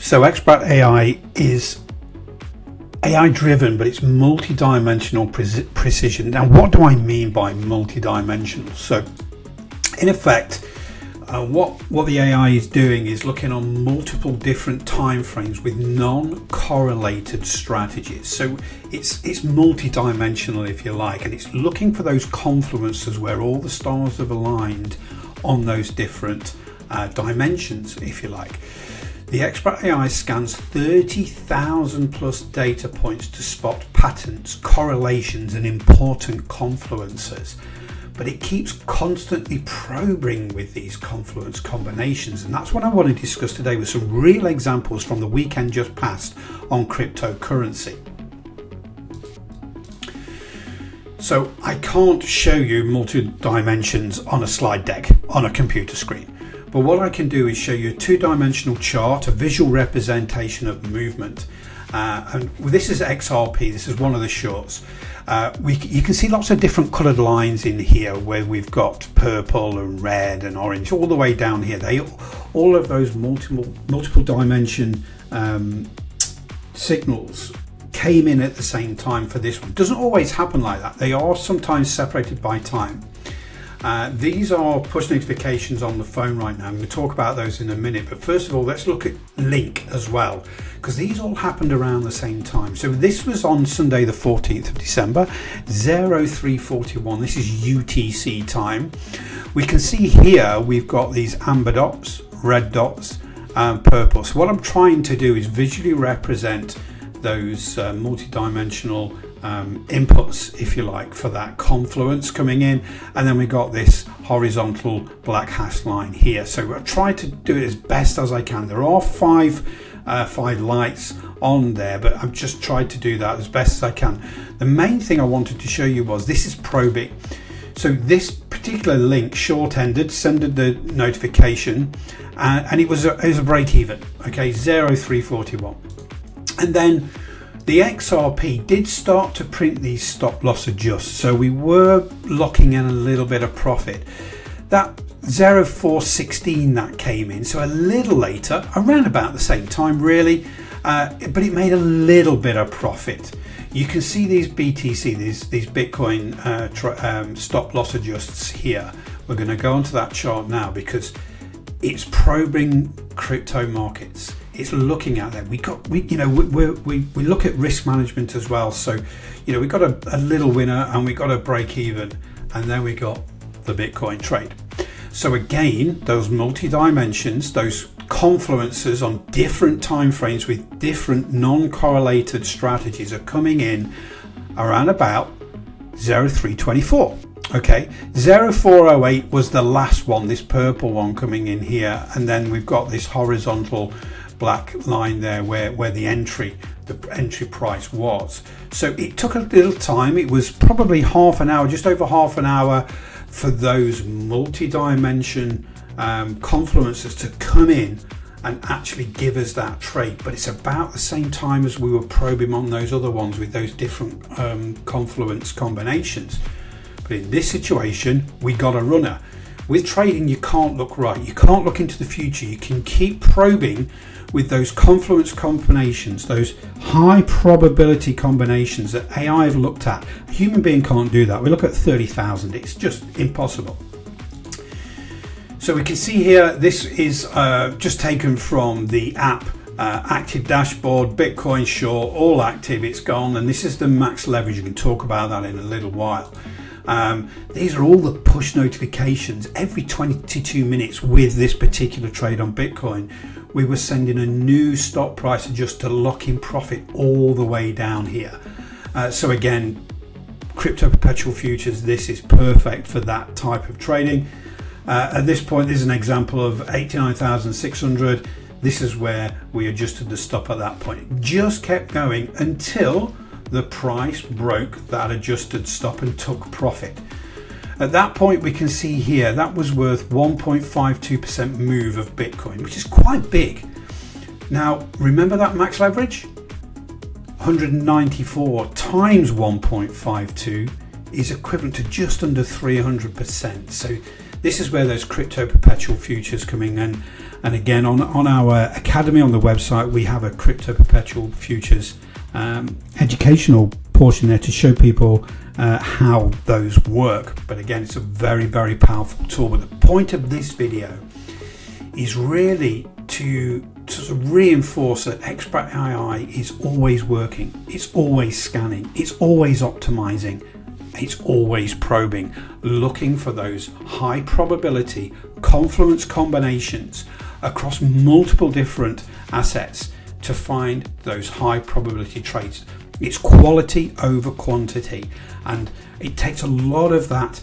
So xBrat AI is AI driven, but it's multi-dimensional precision. Now, what do I mean by multi-dimensional? So in effect, what the AI is doing is looking on multiple different time frames with non-correlated strategies. So it's multi-dimensional, if you like, and it's looking for those confluences where all the stars have aligned on those different dimensions, if you like. The xBrat AI scans 30,000 plus data points to spot patterns, correlations, and important confluences. But it keeps constantly probing with these confluence combinations, and that's what I want to discuss today with some real examples from the weekend just passed on cryptocurrency. So I can't show you multi-dimensions on a slide deck on a computer screen, but what I can do is show you a two-dimensional chart, a visual representation of movement. And this is XRP, this is one of the shorts. You can see lots of different coloured lines in here where we've got purple and red and orange all the way down here. All of those multiple dimension signals came in at the same time for this one. It doesn't always happen like that. They are sometimes separated by time. These are push notifications on the phone right now. I'm going to talk about those in a minute, but first of all, let's look at link as well, because these all happened around the same time. So this was on Sunday the 14th of December, 0341. This is UTC time. We can see here we've got these amber dots, red dots, and purple. So what I'm trying to do is visually represent those multi-dimensional inputs, if you like, for that confluence coming in, and then we got this horizontal black hash line here. So I'll try to do it as best as I can. There are five lights on there, but I've just tried to do that as best as I can. The main thing I wanted to show you was this is probing. So this particular link short-ended, sended the notification, and it was a break even. Okay, 0341, and then the XRP did start to print these stop loss adjusts, so we were locking in a little bit of profit. That 0416 that came in, so a little later, around about the same time really, but it made a little bit of profit. You can see these BTC, these Bitcoin stop loss adjusts here. We're going to go onto that chart now because it's probing crypto markets. It's looking at that. We look at risk management as well. So, we got a little winner and we got a break even, and then we got the Bitcoin trade. So again, those multi-dimensions, those confluences on different time frames with different non-correlated strategies are coming in around about 0324. Okay, 0408 was the last one, this purple one coming in here, and then we've got this horizontal black line there where the entry price was. So it took a little time. It was probably half an hour, just over half an hour, for those multi-dimension confluences to come in and actually give us that trade. But it's about the same time as we were probing on those other ones with those different confluence combinations. But in this situation, we got a runner. With trading, you can't look right. You can't look into the future. You can keep probing with those confluence combinations, those high probability combinations that AI have looked at. A human being can't do that. We look at 30,000. It's just impossible. So we can see here, this is just taken from the app, active dashboard, Bitcoin short, all active, it's gone. And this is the max leverage. You can talk about that in a little while. These are all the push notifications every 22 minutes with this particular trade on Bitcoin. We were sending a new stop price adjust to lock in profit all the way down here. So again, Crypto Perpetual Futures, this is perfect for that type of trading. At this point, this is an example of 89,600. This is where we adjusted the stop at that point. It just kept going until the price broke that adjusted stop and took profit. At that point, we can see here that was worth 1.52% move of Bitcoin, which is quite big. Now, remember that max leverage? 194 times 1.52 is equivalent to just under 300%. So This is where those crypto perpetual futures come in. And again, on our academy on the website, we have a crypto perpetual futures educational portion there to show people how those work. But again, it's a very, very powerful tool. But the point of this video is really to sort of reinforce that xBrat AI is always working, it's always scanning, it's always optimizing, it's always probing, looking for those high probability confluence combinations across multiple different assets to find those high probability trades. It's quality over quantity, and it takes a lot of that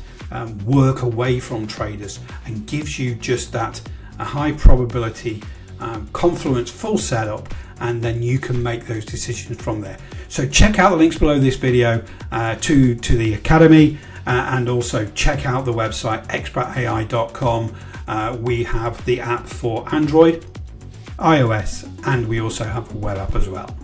work away from traders and gives you just that a high probability confluence full setup, and then you can make those decisions from there. So check out the links below this video to the academy, and also check out the website xBratAI.com. We have the app for Android, iOS, and we also have a web app as well.